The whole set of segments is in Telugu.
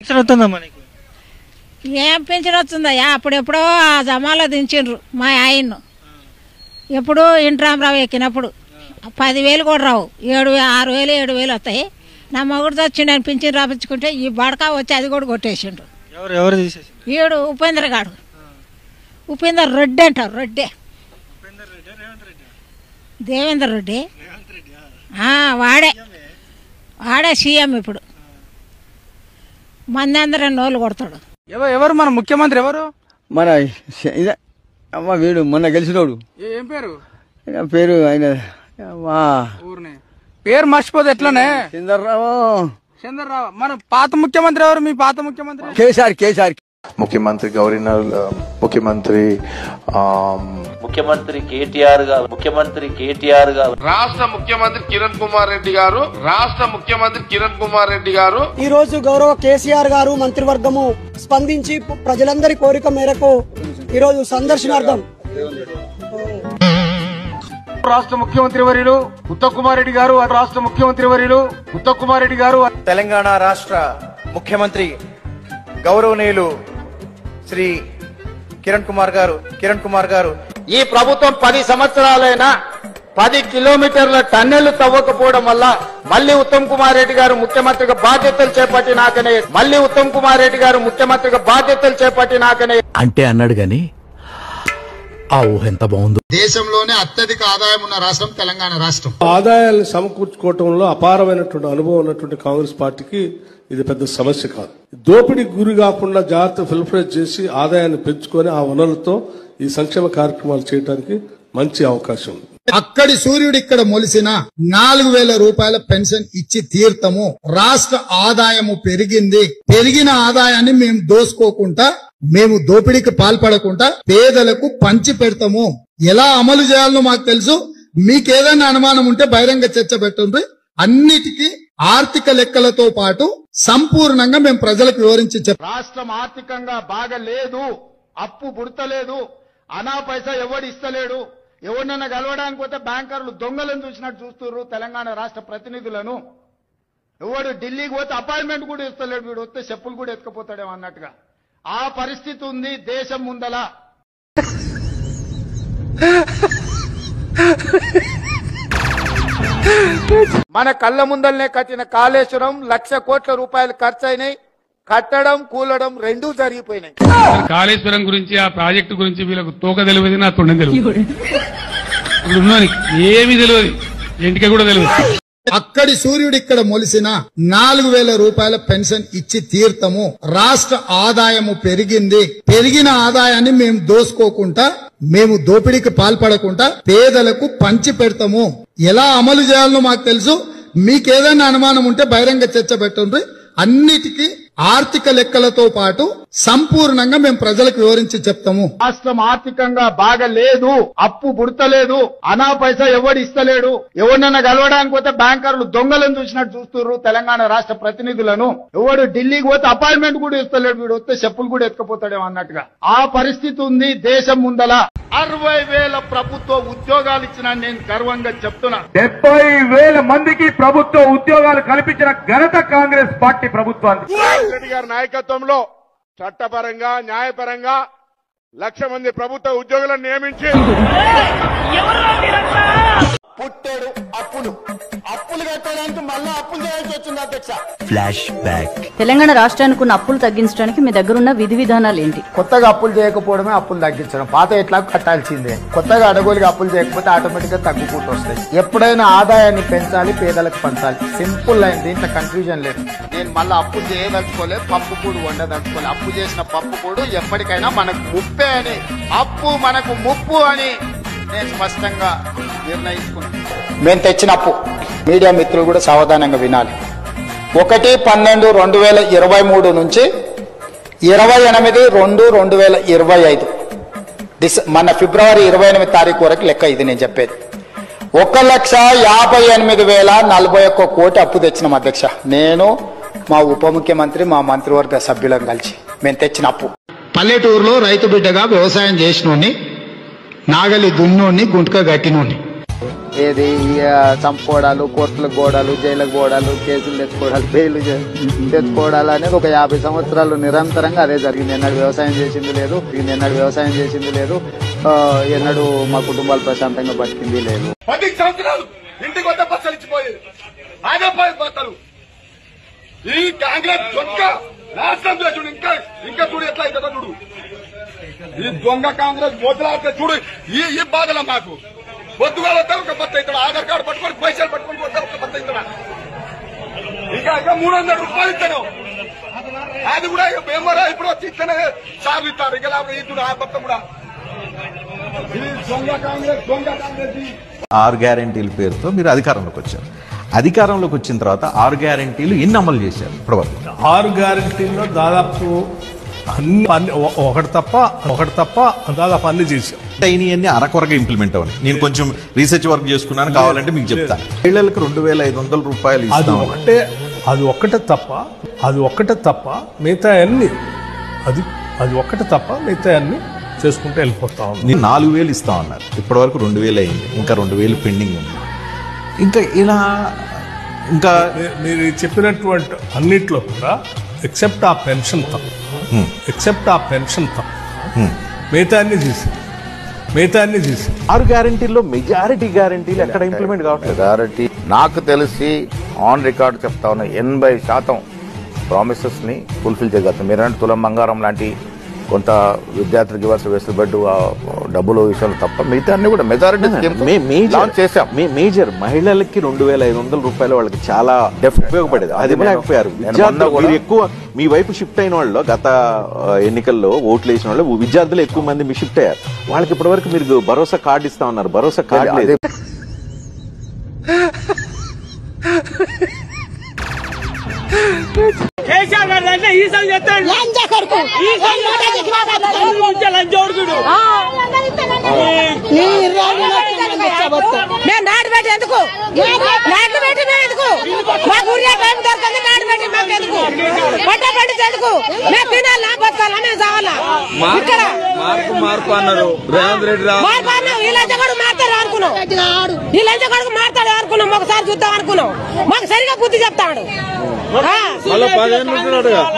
పెన్షన్ వస్తుందమ్మా నీకు? ఏం పెన్షన్ వస్తుందయ్యా? అప్పుడెప్పుడో ఆ జమాలో దించిండ్రు మా ఆయన్ను. ఎప్పుడు ఇంట్రామరావు ఎక్కినప్పుడు 10,000 కూడా రావు, 6,000 7,000 వస్తాయి. నా మొగుడుతో వచ్చిండని పింఛన్ రాపించుకుంటే ఈ బడకా వచ్చి అది కూడా కొట్టేసిండ్రు. ఎవరు తీసేసి? ఈడు ఉపేంద్ర గాడు, ఉపేందర్ రెడ్డి అంటారు. రెడ్డి దేవేందర్ రెడ్డి వాడే సీఎం ఇప్పుడు. మంది అందరూ నోళ్ళు కొడతాడు. ఎవరు మన ముఖ్యమంత్రి? ఎవరు మన ఇదే అమ్మ వీడు మొన్న గెలిచినోడు. ఏం పేరు? పేరు ఆయన ఊరిని పేరు మర్చిపోతే ఎట్లనే? చంద్రరావు. మన పాత ముఖ్యమంత్రి ఎవరు? మీ పాత ముఖ్యమంత్రి? కేసీఆర్. ముఖ్యమంత్రి గవర్నర్, ముఖ్యమంత్రి కేటీఆర్ గారు, రాష్ట్ర ముఖ్యమంత్రి కిరణ్ కుమార్ రెడ్డి గారు ఈ రోజు గౌరవ కేసీఆర్ గారు మంత్రివర్గము స్పందించి ప్రజలందరి కోరిక మేరకు ఈ రోజు సందర్శనార్థం రాష్ట్ర ముఖ్యమంత్రి వర్యులు ఉత్తమ్ కుమార్ రెడ్డి గారు, తెలంగాణ రాష్ట్ర ముఖ్యమంత్రి గౌరవనీయులు శ్రీ కిరణ్ కుమార్ గారు ఈ ప్రభుత్వం 10 సంవత్సరాలైనా 10 కిలోమీటర్ల టన్నెళ్లు తవ్వకపోవడం వల్ల మళ్ళీ ఉత్తమ్ కుమార్ రెడ్డి గారు ముఖ్యమంత్రిగా బాధ్యతలు చేపట్టినాకనే అంటే అన్నాడు గాని ఆ ఊహ ఎంత బాగుందో. దేశంలోనే అత్యధిక ఆదాయం ఉన్న రాష్ట్రం తెలంగాణ రాష్ట్రం. ఆదాయాన్ని సమకూర్చుకోవటంలో అపారమైనటువంటి అనుభవం ఉన్నటువంటి కాంగ్రెస్ పార్టీకి ఇది పెద్ద సమస్య కాదు. దోపిడీకి గురి కాకుండా జాగ్రత్త ఫిల్టరేట్ చేసి ఆదాయాన్ని పెంచుకొని ఆ వనరులతో ఈ సంక్షేమ కార్యక్రమాలు చేయడానికి మంచి అవకాశం ఉంది. అక్కడి సూర్యుడు ఇక్కడ మొలిసిన 4,000 రూపాయల పెన్షన్ ఇచ్చి తీర్థము. రాష్ట్ర ఆదాయము పెరిగింది. పెరిగిన ఆదాయాన్ని మేము దోసుకోకుండా, మేము దోపిడీకి పాల్పడకుండా పేదలకు పంచి పెడతాము. ఎలా అమలు చేయాలనో మాకు తెలుసు. మీకేదైనా అనుమానం ఉంటే బహిరంగ చర్చ పెట్టండి. అన్నిటికీ ఆర్థిక లెక్కలతో పాటు సంపూర్ణంగా మేము ప్రజలకు వివరించి చెప్పాం. రాష్ట్రం ఆర్థికంగా బాగలేదు, అప్పు పుడతలేదు, అనా పైసా ఎవడు ఇస్తలేడు. ఎవరినైనా కలవడానికి పోతే బ్యాంకర్లు దొంగలను చూసినట్టు చూస్తున్నారు తెలంగాణ రాష్ట్ర ప్రతినిధులను. ఎవడు ఢిల్లీకి పోతే అపాయింట్మెంట్ కూడా ఇస్తలేడు, వీడు వస్తే చెప్పులు కూడా ఎత్తుకుపోతాడేమో అన్నట్టుగా ఆ పరిస్థితి ఉంది దేశం ముందల. మన కళ్ళ ముందలనే కట్టిన కాళేశ్వరం 1,00,000 కోట్ల రూపాయలు ఖర్చు అయినాయి. కట్టడం కూలడం రెండూ జరిగిపోయినాయి. కాళేశ్వరం గురించి, ఆ ప్రాజెక్టు గురించి వీళ్ళకు తోక తెలియదు, నా తొండ తెలియదు, ఏమీ తెలియదు, ఇంటికి కూడా తెలియదు. అక్కడి సూర్యుడు ఇక్కడ మొలిసిన 4,000 రూపాయల పెన్షన్ ఇచ్చి తీర్థము. రాష్ట్ర ఆదాయము పెరిగింది. పెరిగిన ఆదాయాన్ని మేము దోసుకోకుండా, మేము దోపిడీకి పాల్పడకుండా పేదలకు పంచి పెడతాము. ఎలా అమలు చేయాలనో మాకు తెలుసు. మీకేదైనా అనుమానం ఉంటే బహిరంగ చర్చ పెట్టండి. అన్నిటికీ ఆర్థిక లెక్కలతో పాటు సంపూర్ణంగా మేము ప్రజలకు వివరించి చెప్తాము. రాష్ట్రం ఆర్థికంగా బాగలేదు, అప్పు పుడతలేదు, అనా పైసా ఎవడు ఇస్తలేడు. ఎవరినైనా కలవడానికి పోతే బ్యాంకర్లు దొంగలను చూసినట్టు చూస్తున్నారు తెలంగాణ రాష్ట్ర ప్రతినిధులను. ఎవడు ఢిల్లీకి పోతే అపాయింట్మెంట్ కూడా ఇస్తలేడు, వీడు వస్తే చెప్పులు కూడా ఎత్తుకుపోతాడేమో అన్నట్టుగా ఆ పరిస్థితి ఉంది దేశం ముందల. 60,000 ప్రభుత్వ ఉద్యోగాలు ఇచ్చిన నేను గర్వంగా చెప్తున్నా. 70,000 మందికి ప్రభుత్వ ఉద్యోగాలు కల్పించిన ఘనత కాంగ్రెస్ పార్టీ ప్రభుత్వానికి. రెడ్డి గారి నాయకత్వంలో చట్టపరంగా, న్యాయపరంగా 1,00,000 మంది ప్రభుత్వ ఉద్యోగులను నియమించి పుట్టాడు అప్పులు కట్టడానికి మళ్ళా అప్పులు చేయాల్సి వచ్చింది అధ్యక్ష. Flash back. తెలంగాణ రాష్ట్రానికి ఉన్న అప్పులు తగ్గించడానికి మీ దగ్గర ఉన్న విధి విధానాలు ఏంటి? కొత్తగా అప్పులు చేయకపోవడమే అప్పులు తగ్గించడం. పాత ఎట్లా కట్టాల్సిందే. కొత్తగా అడగోలుగా అప్పులు చేయకపోతే ఆటోమేటిక్ గా తగ్గుకుంటూ వస్తాయి. ఎప్పుడైనా ఆదాయాన్ని పెంచాలి, పేదలకు పంచాలి. సింపుల్ లైన్, దీంట్లో కన్ఫ్యూజన్ లేదు. నేను మళ్ళీ అప్పు చేయదలుచుకోలే, పప్పు కూడు వండదలుచుకోలే. అప్పు చేసిన పప్పు కూడు ఎప్పటికైనా మనకు ముప్పే అని, అప్పు మనకు ముప్పు అని నేను స్పష్టంగా నిర్ణయించుకున్నాను. మేము తెచ్చిన అప్పు మీడియా మిత్రులు కూడా సావధానంగా వినాలి. 1/12/2023 నుంచి 28/2/2025 మన ఫిబ్రవరి 28 తారీఖు వరకు లెక్క ఇది నేను చెప్పేది. 1,58,041 కోటి అప్పు తెచ్చినాం అధ్యక్ష. నేను, మా ఉప ముఖ్యమంత్రి, మా మంత్రివర్గ సభ్యులను కలిసి మేము తెచ్చిన అప్పు. పల్లెటూరులో రైతు బిడ్డగా వ్యవసాయం చేసినోని, నాగలి దున్నోని, గుంటక గట్టినోని, ఏది చంపుకోవడాలు, కోర్టులకు పోవడాలు, జైలుకు పోవడాలు, కేసులు తెచ్చుకోవడాలు, బెయిల్ తెచ్చుకోవడాలు అనేది ఒక 50 సంవత్సరాలు నిరంతరంగా అదే జరిగింది. ఎన్నడూ వ్యవసాయం చేసింది లేదు, ఎన్నడూ మా కుటుంబాలు ప్రశాంతంగా బతికింది లేదు. 10 సంవత్సరాలు ఇంటికి వద్ద బస్సులు ఇచ్చిపోయేది, ఆగపోయి పోతారు. ఈ కాంగ్రెస్ దొంగ రాష్ట్రం చూడు, ఇంకా చూడు ఎట్లా అవుతుందో చూడు. ఈ దొంగ కాంగ్రెస్ మొదలాడితే చూడు ఈ బాధల మాకు. పొద్దుగా వస్తారు ఒక బత్త అవుతాడు, ఆధార్ కార్డు పట్టుకొని పైసలు పట్టుకొని పోతారు ఒక బత్త అవుతాడా. ఇంకా 300 రూపాయలు ఇస్తాను, అది కూడా ఏమరా ఇప్పుడు వచ్చి ఇస్తేనే సార్లు ఇస్తారు. ఇక ఇద్దరు ఆ బత్త కూడా దొంగ కాంగ్రెస్ 6 గ్యారెంటీల పేరుతో మీరు అధికారంలోకి వచ్చారు. అధికారంలోకి వచ్చిన తర్వాత 6 గ్యారెంటీలు ఎన్ని అమలు చేశారు ఇప్పటివరకు? 6 గ్యారెంటీల్లో దాదాపు ఒకటి తప్ప దాదాపు అన్ని చేశాం. ఇవన్నీ అరకొరగా ఇంప్లిమెంట్ అవని నేను కొంచెం రీసెర్చ్ వర్క్ చేసుకున్నాను, కావాలంటే మీకు చెప్తాను. మహిళలకు 2500 రూపాయలు ఇస్తాం. అది ఒక్కటే తప్ప మిగతా అన్ని చేసుకుంటూ వెళ్ళిపోతా ఉంది. 4000 ఇస్తా ఉన్నారు, ఇప్పటి వరకు 2000 అయింది, ఇంకా 2000 పెండింగ్ ఉంది. ఇంకా ఇలా మీరు చెప్పినటువంటి అన్నిట్లో కూడా ఎక్సెప్ట్ ఆ పెన్షన్ తప్ప మిగతా అన్ని చేసి 6 గ్యారెంటీల్లో మెజారిటీ గ్యారెంటీలు ఎక్కడ ఇంప్లిమెంట్ కావట్లేదు. నాకు తెలిసి ఆన్ రికార్డ్ చెప్తా ఉన్నా 80% ప్రామిసెస్ ని ఫుల్ఫిల్ చేయగలుగుతాం. మీరంటే తులం బంగారం లాంటి కొంత విద్యార్థులకు ఇవ్వాల్సిన వెసులుబాటు డబ్బులు విషయాలు తప్ప మిగతా అన్ని కూడా మెజారిటీ చేశాం. మేజర్ మహిళలకి 2500 రూపాయలు వాళ్ళకి చాలా ఉపయోగపడేది, అది ఇవ్వలేకపోయారు. ఎక్కువ మీ వైపు షిఫ్ట్ అయిన వాళ్ళు గత ఎన్నికల్లో ఓట్లు వేసిన వాళ్ళు విద్యార్థులు ఎక్కువ మంది మీ షిఫ్ట్ అయ్యారు. వాళ్ళకి ఇప్పటి వరకు మీరు భరోసా కార్డు ఇస్తా ఉన్నారు, భరోసా కార్డు లేదు. నాటు పెట్టి ఎందుకు మాకు ఊరియా టైం దొరకండి, నాటు పెట్టి మాకు ఎందుకు పంట పండించేందుకు మేము తినాలా బతకాలా మేము చావాలా? ఇక్కడ మార్పు అన్నారు రేవంత్ రెడ్డి మార్పు అన్నాం, ఈ లంచగొడుగు మారుతాడు అనుకున్నాం, ఈ లంచగొడుగు మారుతాడు అనుకున్నాం, ఒకసారి చూద్దాం అనుకున్నాం. మాకు సరిగా బుద్ధి చెప్తాడు.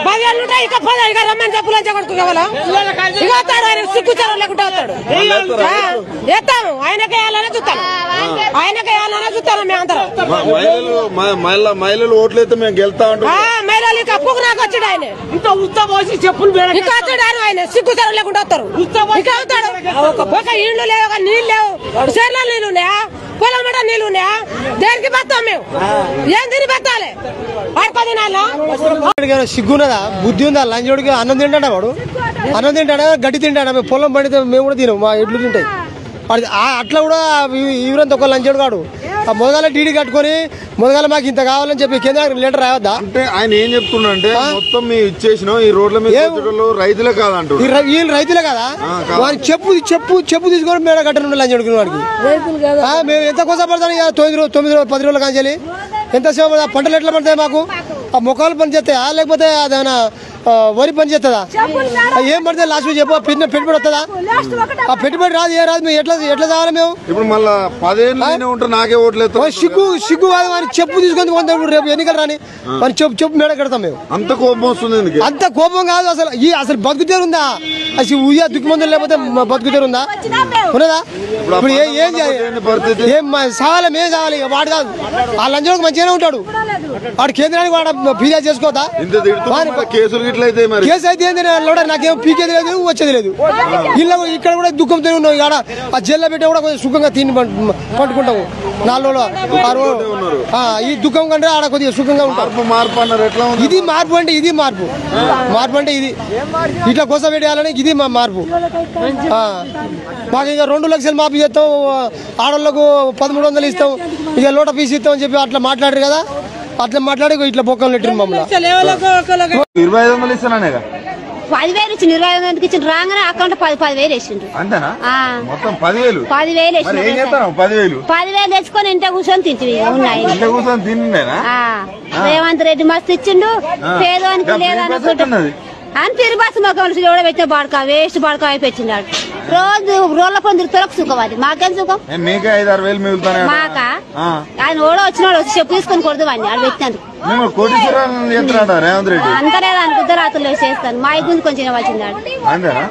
10 ఏళ్ళు ఉంటాయి, ఇక 10 ఇక రమ్మని చెప్పు లంచగొడుకు కావాలా? ఇక వస్తాడు ఆయన, సిగ్గుచారం లేకుండా వస్తాడు. ఎత్తాము ఆయనకే వేయాలనే చూస్తాను, మేమందరం మహిళలు ఓట్లయితే మేము గెలుతా ఉంటాం. మహిళలు ఇక అప్పుకు నాకు వచ్చాడు ఆయన, చెప్పులు ఇక వచ్చాడు ఆయన, సిగ్గుచారం లేకుండా వస్తారు. ఇక అవుతాడు ఒక ఇళ్ళు లేవు, ఒక నీళ్ళు లేవు, చెర్ల నీళ్ళు ఉన్నాయా, పొలం మట నీళ్ళు ఉన్నాయా? దేనికి బతాం మేము? ఏం తిని బతాలి? ఆడుకో తినాలా? సిగ్గున్నదా, బుద్ధి ఉందా? లంచోడికి అన్నం తింటాడా వాడు? అన్నం తింటాడా, గడ్డి తింటాడా? మేము పొలం పండితే మేము కూడా తినం, మా ఎడ్లు తింటాయి. అట్లా కూడా ఇవరంతా ఒక లంచోడు కాడు. ఆ మొదగాల టీడీ కట్టుకొని మొదగాల మాకు ఇంత కావాలని చెప్పి కేంద్రానికి లెటర్ రావద్దా? అంటే ఆయన ఏం చెప్తున్నాడంటే మొత్తం మేము ఇచ్చేసినాం, ఈ రోడ్ల మీద రైతులే కాదంటారు. వీళ్ళు రైతులే కదా, వారి చెప్పు తీసుకొని మేడ కట్టను లంచోడుకున్న వాడికి. మేము ఎంత కోసం పడతాను 9 రోజులు 10 రోజులు కాంచాలి, ఎంత సేవ పంటలు ఎట్లా పడతాయి మాకు? ఆ మొక్కలు పని చేస్తాయా లేకపోతే అదేనా వరి పని చేస్తుందా? ఏం పడితే లాస్ట్ చెప్పు, పెట్టుబడి వస్తుందా? ఆ పెట్టుబడి రాదు, ఏ రాదు, మేము ఎట్లా కావాలి? మేము ఇప్పుడు మళ్ళీ 10 ఏళ్ళు ఉంటారు, నాకే ఓట్లేదు. సిగ్గు కాదు, వారి చెప్పు తీసుకొని రేపు ఎన్నికలు రాని వారి చెప్పు మేడ కడతాం మేము. అంత కోపం వస్తుంది. అంత కోపం కాదు, అసలు బతుకుతేరు ఉందా? అసలు ఉయ్యా దుఃఖమందులు లేకపోతే బతుకుతేరు ఉందా? ఉన్నదా? ఇప్పుడు ఏం చేయాలి? ఏం సావాలి, మేము సావాలి. వాడు కాదు, ఆ లంచోడికి మంచిగానే ఉంటాడు, వాడు కేంద్రానికి వాడు ఫిర్యాదు చేసుకోవద్దా? కేసు అయితే ఏంది, నాకేం పీకేది లేదు, వచ్చేది లేదు. ఇళ్ళ ఇక్కడ కూడా దుఃఖంతో ఉన్నాం. ఇక్కడ ఆ జైల్లో పెట్టే కూడా కొంచెం సుఖంగా తిని పట్టుకుంటాము 4 రోజులు 6 రోజులు. ఈ దుఃఖం కంటే ఆడ కొద్దిగా సుఖంగా ఉంటాం. ఇది మార్పు అంటే ఇది మార్పు అంటే ఇది ఇట్లా కోసం పెట్టేయాలని ఇది మా మార్పు. మాకు ఇక 2 లక్షలు మాఫీ చేస్తాం, ఆడవాళ్ళకు 1300 ఇస్తాం, ఇక లోట ఫీజు ఇస్తాం అని చెప్పి అట్లా మాట్లాడారు కదా. అట్లా మాట్లాడి ఇట్లా బొక్కలు నెట్టిన మమ్మల్ని 2500 ఇస్తానే 10,000 ఇచ్చిండు, 25,000 ఇచ్చిండు. రాగానే అకౌంట్ 10,000 వేసిండు. అంతేనా? మొత్తం 10,000 10,000 తెచ్చుకొని ఇంట కూర్చొని తింటుంది. ఉన్నాయి రేవంత్ రెడ్డి మస్తు ఇచ్చిండు, పేదవానికి లేదనుకుంటున్నది అని తిరిగి బస్సు మొక్క కూడా పెట్టిన బాడక వేస్ట్ బాడక అయిపోయింది. రోజు రోడ్ల పని తిరుగుతారు సుఖం అది మాకేం సుఖం మీకే 5-6 వేలు మిగులుతానే మాక ఆయన ఓడో వచ్చినాడు వచ్చి చెప్పు తీసుకొని కొడదు వాడిని ఆడు పెట్టినందుకు మేము కోటీశ్వరాలు చేస్తున్నాడు రేవంత్ రెడ్డి అంతనే దాని గుద్దరాతుల్లో చేస్తాను మా ఇద్దరు కొంచెం వచ్చిందాడు అంతేనా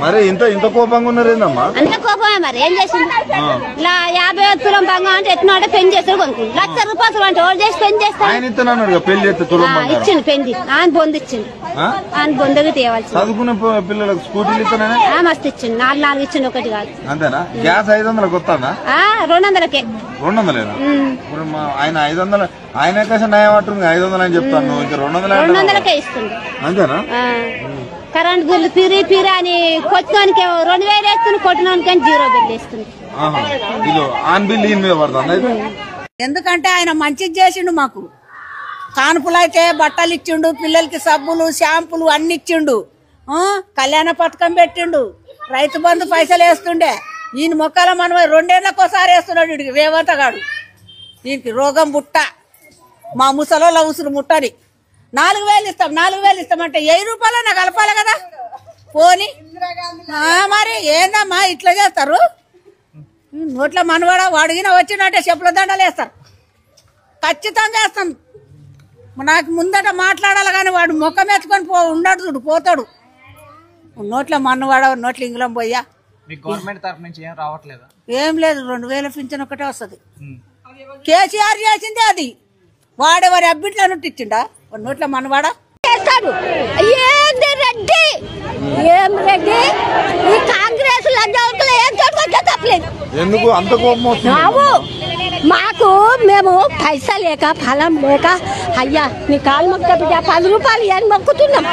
మరి ఇంత కోపంగా ఉన్నారు ఏందమ్మా అంత కోపమే మరి ఏం చేసింది ఇలా 50 తులం బంగారం అంటే ఎట్లా అంటే పెళ్లి చేస్తాడు కొనుక్కుంది ₹1,00,000 అంటే ఓడి చేసి పెళ్లి చేస్తాడు ఆయన ఇస్తున్నాడు పెళ్లి చేస్తే తులం ఇచ్చిండు పెళ్లి ఆయన బొందిచ్చిండు ఆయన బొందగా తేవాల్సి చదువుకునే పిల్లలకు స్కూటీలు ఇస్తున్నానే మస్తు ఇచ్చిండు 4 ఇచ్చిండు ఒకటి కాదు అంతేనా గ్యాస్ 500 వస్తుందా 200కే 200 ఇప్పుడు ఆయన 500 ఆయన కష్టం నయం అంటుంది 500 అని చెప్తాను ఇంకా 200కే ఇస్తుంది అంతేనా కరెంట్ బిల్లు పిరి అని కొట్టినోనికి 2000 వేస్తుంది కొట్టినోనికి 0 బిల్లు వేస్తుంది ఆన్ బిల్ ఈయన మీద పడుతుంది ఎందుకంటే ఆయన మంచిది చేసిండు మాకు కానుపులైతే బట్టలు ఇచ్చిండు పిల్లలకి సబ్బులు షాంపులు అన్ని ఇచ్చిండు కళ్యాణ పథకం పెట్టిండు రైతు బంధు పైసలు వేస్తుండే ఈయన మొక్కల మనం 2 ఏళ్లకోసారి వేస్తున్నాడు వీడికి రేవంత్ గాడు దీనికి రోగం బుట్ట మా ముసలోళ్ళ ఉసురు ముట్టని 4,000 ఇస్తాం 4,000 ఇస్తామంటే ₹1000 కలపాలి కదా పోని మరి ఏందమ్మా ఇట్లా చేస్తారు నోట్ల మనవాడ వాడిగిన వచ్చినట్టే చెప్పుల దండలు వేస్తారు ఖచ్చితంగా వేస్తాను నాకు ముందట మాట్లాడాలి కానీ వాడు ముఖం ఎత్తుకొని ఉన్నాడు చూడు పోతాడు నోట్ల మనవాడ నోట్ల ఇంగ్లం పోయా గవర్నమెంట్ తరఫు నుంచి ఏం రావట్లేదా ఏం లేదు 2,000 పింఛన్ ఒకటే వస్తుంది కేసీఆర్ చేసింది అది వాడెవరి అబ్బిట్లను ఇచ్చిండా నోట్ల మనవాడ చేస్తాడు ఏంది రెడ్డి ఏం రెడ్డి ఈ కాంగ్రెస్ లంజోకులు ఏం చోటుకొచ్చా తప్పలేదు ఎందుకు అంత కోపం వస్తుంది మాకు మేము పైసా లేక ఫలం లేక అయ్యా నీ కాలు మొక్క ₹10 అని మొక్కుతున్నాం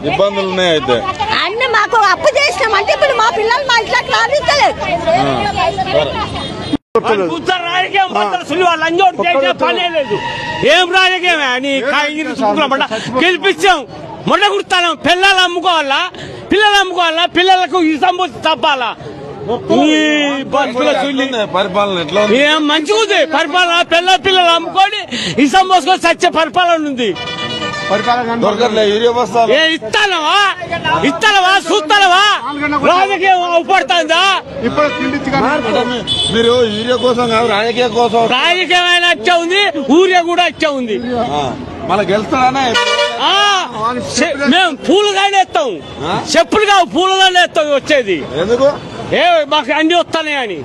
ఇబ్బందులు ఉన్నాయి అయితే అన్ని మాకు అప్పు చేసినాం అంటే ఇప్పుడు మా పిల్లలు మా ఇంట్లో రాణిస్తలేదు ఏం రాజకీయమే అని గెలిపించాం మొండ కుడతాను పిల్లలు అమ్ముకోవాలా పిల్లలకు ఇసం తప్పాలా పరిపాలన ఎట్లా ఏం మంచిగా ఉంది పరిపాలన పిల్లలు అమ్ముకొని ఇసం పోసుకొని సచ్చే పరిపాలన ఉంది ఇస్తానవా చూస్తానవా రాజకీయం అవపడుతుందా మీరు యూరియా కోసం కాదు రాజకీయం కోసం రాజకీయమైన అచ్చా ఉంది ఊరియా కూడా అచ్చా ఉంది మన గెలుస్తాడనే మేము పూలుగానే ఎత్తాం చెప్పులు కావు పూలుగానే ఎత్తాం వచ్చేది ఎందుకు ఏ మాకు అన్ని వస్తానే అని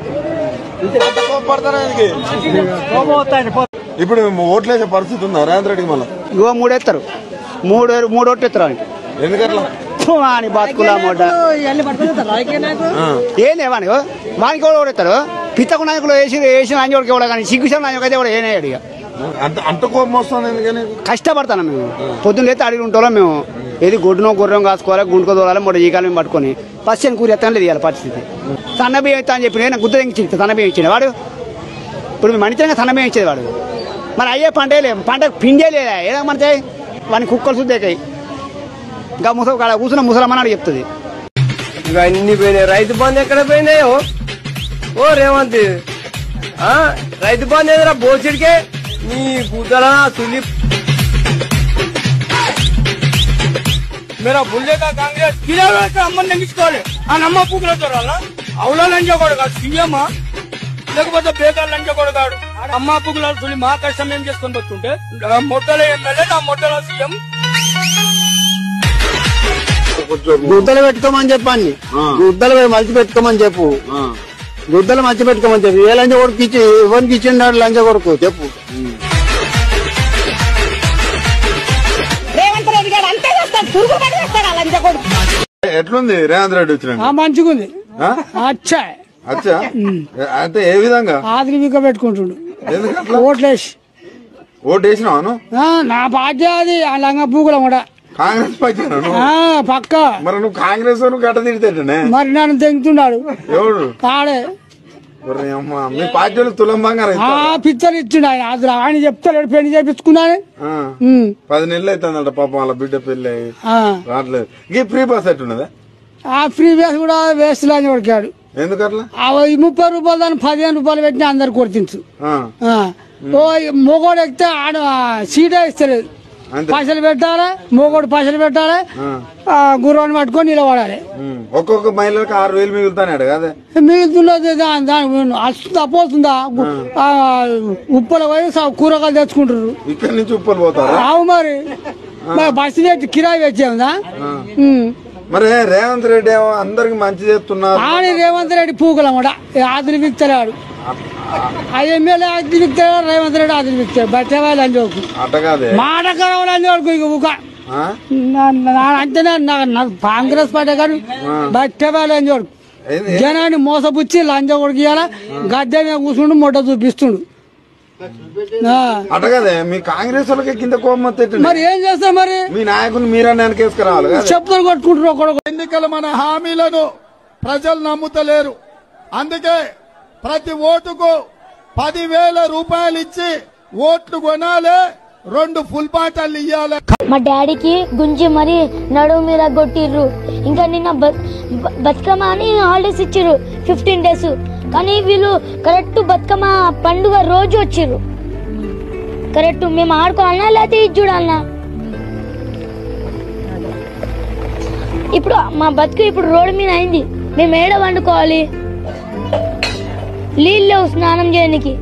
ఇప్పుడు ఓట్లేసే పరిస్థితి ఉందా రేవంత్ రెడ్డికి మళ్ళీ ఇగో 3 ఎత్తారు 3 ఓట్లు ఎత్తారు ఎందుకట్లా అని బతుకులా మొడ్డ ఏం లేవాని వానికి కూడా ఓడెత్తారు పిత్తకు నాయకులు వేసిన నాయకుడికి కూడా కానీ సిగ్గుసిన నాయకుడు కూడా ఏనాడు ఇక అంత కోపం వస్తుంది ఎందుకని కష్టపడతాను మేము పొద్దున్న లేతే అడిగి ఉంటాం మేము ఏది గొడ్డునో గుర్రం కాసుకోవాలి గుండుకో దూరాలి మొట్ట ఈ కాలం పట్టుకొని పచ్చని కూర ఎత్తాను లేదు ఇవాళ పరిస్థితి సన్న బియ్యం ఎత్తా అని చెప్పి నేను గుద్ద తెంచి సన్న బియ్యం ఇచ్చింది వాడు ఇప్పుడు మణితంగా సన్న బియ్యం ఇచ్చేది వాడు మరి అయ్యే పంటే లేదు పంట పిండే లేదా ఏదో మనతే వాడిని కుక్కలు శుద్ధేకాయి ఇంకా కూర్చున్న ముసలమ్మని చెప్తుంది ఇక అన్ని పోయినాయి రైతు బంధు ఎక్కడ పోయినాయో ఓ రేవంత్ రైతు బంధు ఎదురా బోసిడికే నీ గుద్దలా తులి मेरा भूलने का कांग्रेस किलोमीटर అమ్మని నెంగించుకోవాలి ఆ నమ్మ పూకుల దొరాల అవులా లంచకోడు కాదు సీఎం లేకపోతే బేకార్ లంచకోడు కాడు అమ్మ పూకుల తులి మా కష్టం ఏం చేసుకొని వస్తుంటే మొట్టలో ఎమ్మెల్యే నా మొట్టలో సీఎం గుద్దలు పెట్టుకోమని చెప్పండి గుద్దలు మలిచి పెట్టుకోమని చెప్పు గుద్దలు మలిచి పెట్టుకోమని చెప్పు ఏ లంచ కొడుకు ఇచ్చి ఎవరికి ఇచ్చిండాడు లంచ కొడుకు చెప్పు ఎట్లుంది రేవంత్ రెడ్డి వచ్చిన మంచిగా ఉంది అచ్చా అచ్చా అంటే ఏ విధంగా ఆదరివిక పెట్టుకుంటుండు ఓట్లేసి ఓటేసినావు నా పార్టీ అది ఆ లంగా పూకుల కూడా కాంగ్రెస్ పార్టీ పక్క మరి నువ్వు కాంగ్రెస్ గట్ట తిడతాడే మరి నన్ను తెంగుతున్నాడు ఎవడు కాడే మీ పార్టీ తులం బంగారం పిచ్చలు ఇచ్చిండు ఆయన ఆయన చెప్తాడు పెళ్లి చేపించుకున్నాను 10 నెలలు అవుతుందంట పాపం వాళ్ళ బిడ్డ పెళ్లి రావట్లేదు ఈ ఫ్రీ బస్ ఎట్టున్నదా ఆ ఫ్రీ బస్ కూడా వేస్ట్ లాని కొడికాడు ఎందుకట్లా ₹30 దాన్ని ₹15 పెట్టిన అందరు కొడుతుంచు ఓ మొగోడు ఎక్కితే ఆడ సీటే ఇస్తలేదు పైసలు పెట్టాలి, మూగోడు పైసలు పెట్టాలి, గుర్రాన్ని పట్టుకొని నిలబడాలి. ఒక్కొక్క మహిళలకు 6,000 మిగులుతాడు కదా. మిగులుతున్నది దాని అస్తుంది అపోతుందా? ఉప్పల పోయి కూరగాయలు తెచ్చుకుంటారు. ఇక్కడ నుంచి ఉప్పలు పోతారు. రావు మరి బస్సు పెట్టి కిరాయి పెట్టేదా? మరి రేవంత్ రెడ్డి ఏమో అందరికి మంచి చేస్తున్నారు. కానీ రేవంత్ రెడ్డి పూకల కూడా ఆదిరి విక్తలేడు. ఎమ్మెల్యే ఆదిరి విక్తాడు, రేవంత్ రెడ్డి ఆదిరి విక్తాడు. బట్టే వాళ్ళు అంజోకు మాట కరవాలి అంజోడుకు. ఇక అంతేనే కాంగ్రెస్ పార్టీ కానీ బట్టే వాళ్ళు అంజోడు జనాన్ని మోసపుచ్చి లంచ కొడుకు గద్దె మీద కూర్చుండు మొట్ట చూపిస్తుండు. అటగదే మీ కాంగ్రెస్ వాళ్ళకి కింద కోపం మరి ఏం చేస్తా? మరి మీ నాయకులు మీరన్నా వెనకేసుకురావాలి. చెప్తారు కొట్టుకుంటారు. ఎన్నికల మన హామీలను ప్రజలు నమ్ముతలేరు. అందుకే ప్రతి ఓటుకు 10,000 రూపాయలు ఇచ్చి ఓట్లు కొనాలి, 2 ఫుల్ బాటలు ఇయ్యాలి. మా డాడీకి గుంజి మరి నడుము మీద కొట్టిర్రు. ఇంకా నిన్న బతుకమ్మ అని హాలిడేస్ ఇచ్చిర్రు 15 days. కానీ వీళ్ళు కరెక్ట్ బతుకమ్మ పండుగ రోజు వచ్చిర్రు. కరెక్ట్ మేము ఆడుకోవాలన్నా లేకపోతే ఇది చూడాలన్నా? ఇప్పుడు మా బతుకు ఇప్పుడు రోడ్డు మీద అయింది. మేము ఏడ వండుకోవాలి? నీళ్ళు లేవు స్నానం చేయడానికి,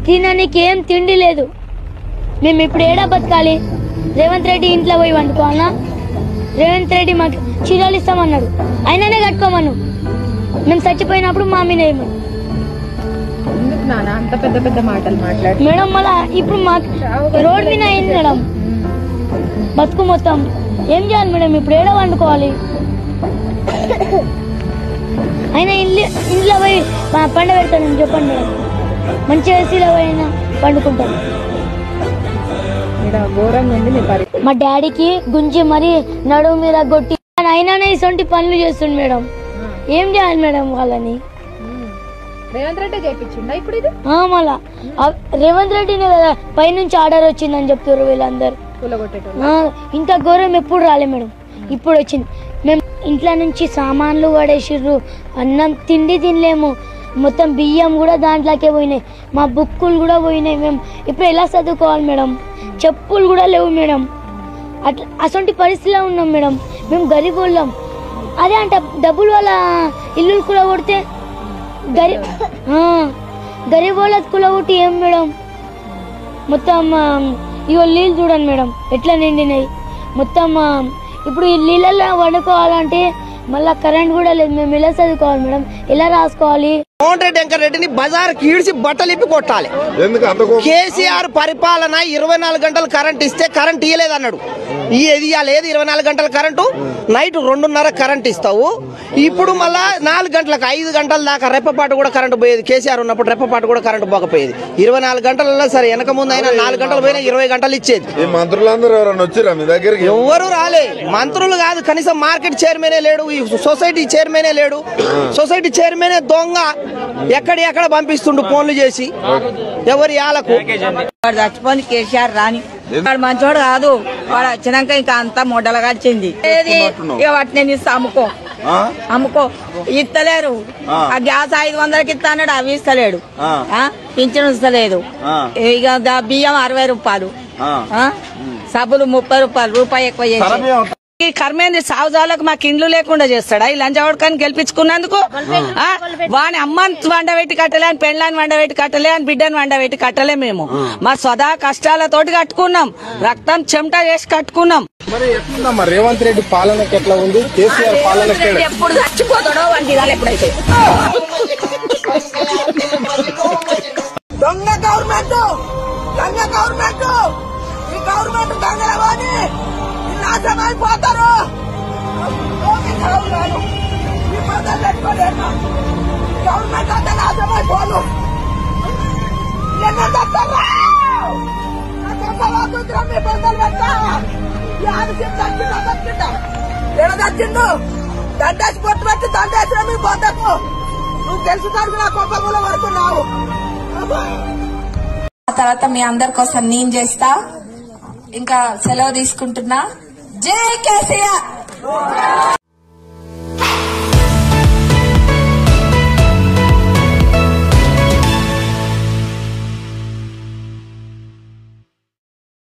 తినడానికి ఏం తిండి లేదు. మేము ఇప్పుడు ఏడా బతకాలి? రేవంత్ రెడ్డి ఇంట్లో పోయి వండుకోవాలన్నా? రేవంత్ రెడ్డి మాకు చీరలు ఇస్తామన్నాడు, అయినానే కట్టుకోమను. మేము చచ్చిపోయినప్పుడు మా మీద ఏమో అంత పెద్ద పెద్ద మాటలు మాట్లాడు మేడం. మళ్ళా ఇప్పుడు మాకు రోడ్ మీద అయింది మేడం బతుకు మొత్తం. ఏం చేయాలి మేడం? ఇప్పుడు ఏడా వండుకోవాలి? అయినా ఇంట్లో పోయి పండ పెడతాను చెప్పండి మేడం. మంచిగా ఏసీలో పోయినా పండుకుంటాను. మా డాడీకి గుంజి మరి నడుము మీద కొట్టి అయినానే ఇటువంటి పనులు చేస్తుండు మేడం. ఏం చేయాలి మేడం వాళ్ళని? రేవంత్ రెడ్డి చేయించిండా ఇప్పుడు ఇది? మళ్ళా రేవంత్ రెడ్డినే కదా పైనుంచి ఆర్డర్ వచ్చిందని చెప్తారు వీళ్ళందరూ. ఇంకా ఘోరం ఎప్పుడు రాలే మేడం, ఇప్పుడు వచ్చింది. మేము ఇంట్లో నుంచి సామాన్లు పడేసిర్రు, అన్నం తిండి తినలేము, మొత్తం బియ్యం కూడా దాంట్లోకే పోయినాయి, మా బుక్కులు కూడా పోయినాయి. మేము ఇప్పుడు ఎలా చదువుకోవాలి మేడం? చెప్పులు కూడా లేవు మేడం. అట్లా అటువంటి పరిస్థితిలో ఉన్నాం మేడం. మేము గరీబ్ వాళ్ళం. అదే అంట డబ్బులు వాళ్ళ ఇల్లు కూడా కొడితే గరీబ్ వాళ్ళ కూడా కొట్టి ఏం మేడం? మొత్తం ఇగో నీళ్ళు చూడండి మేడం ఎట్లా నిండినాయి మొత్తం. ఇప్పుడు ఈ నీళ్ళల్లో వండుకోవాలంటే మళ్ళా కరెంట్ కూడా లేదు. మేము ఎలా చదువుకోవాలి మేడం? ఎలా రాసుకోవాలి? కోమటిరెడ్డి వెంకటరెడ్డిని బజార్ కీడ్చి బట్టలు ఇప్పి కొట్టాలి. కేసీఆర్ పరిపాలన 24 గంటలు కరెంట్ ఇస్తే కరెంట్ ఇయ్యలేదు అన్నాడు. ఇది లేదు 24 గంటల కరెంటు, నైట్ 2:30 కరెంట్ ఇస్తావు. ఇప్పుడు మళ్ళా 4 గంటలకు 5 గంటల దాకా రెప్పపాటు కూడా కరెంట్ పోయేది. కేసీఆర్ ఉన్నప్పుడు రెప్పపాటు కూడా కరెంట్ పోకపోయేది. 24 గంటలలో సరే వెనక ముందు అయినా 4 గంటలు పోయినా 20 గంటలు ఇచ్చేది. మంత్రులందరూ ఎవరైనా వచ్చారా మీ దగ్గరికి? ఎవరు రాలే. మంత్రులు కాదు, కనీసం మార్కెట్ చైర్మనే లేడు, సొసైటీ చైర్మనే లేడు. సొసైటీ చైర్మనే దొంగ, ఎక్కడ పంపిస్తుండు ఫోన్లు చేసి ఎవరి యాలకు. చచ్చిపోయింది కేసీఆర్ రాని, వాడు మంచోడు కాదు. వాడు వచ్చినాక ఇంకా అంతా మొడలుగా వచ్చింది. ఇక వాటిని నేను అమ్ముకో ఇస్తలేరు. ఆ గ్యాస్ 500కి ఇస్తా అన్నాడు, అవి ఇస్తలేడు. పింఛను ఇస్తలేదు. ఇక బియ్యం 60 రూపాయలు, సబ్బులు 30 రూపాయలు, రూపాయి ఎక్కువ చేసి ఈ కర్మేంది సావుజాలకు మాకు ఇండ్లు లేకుండా చేస్తాడా? ఈ లంజావడకాన్ని గెలిపించుకున్నందుకు వాని అమ్మని వండబెట్టి కట్టలే, అని పెళ్ళాన్ని వండబెట్టి కట్టలే, అని బిడ్డని వండబెట్టి కట్టలే. మేము మా స్వదా కష్టాలతోటి కట్టుకున్నాం, రక్తం చెమట చేసి కట్టుకున్నాం. మరి ఎట్లుందమ్మా రేవంత్ రెడ్డి పాలనకి ఎట్లా ఉంది? కేసీఆర్ పాలన ఎప్పుడు చచ్చిపోతాడో వంటి ఎప్పుడైతే దొంగ గవర్నమెంట్ ఈ గవర్నమెంట్ దొంగలవాని నాశనమైపోతారు. గవర్నమెంట్ అంతా నాశనమైపోను. మీ పెద్దలు ఎడదచ్చిండు దండేసి పొట్టు పెట్టి దండేసిన మీ బొద్దకు నువ్వు తెలుసు కనుక నా కొప్పగూలో పడుతున్నావు. ఆ తర్వాత మీ అందరి కోసం నేను చేస్తా. ఇంకా సెలవు తీసుకుంటున్నా. జై కేసీఆర్.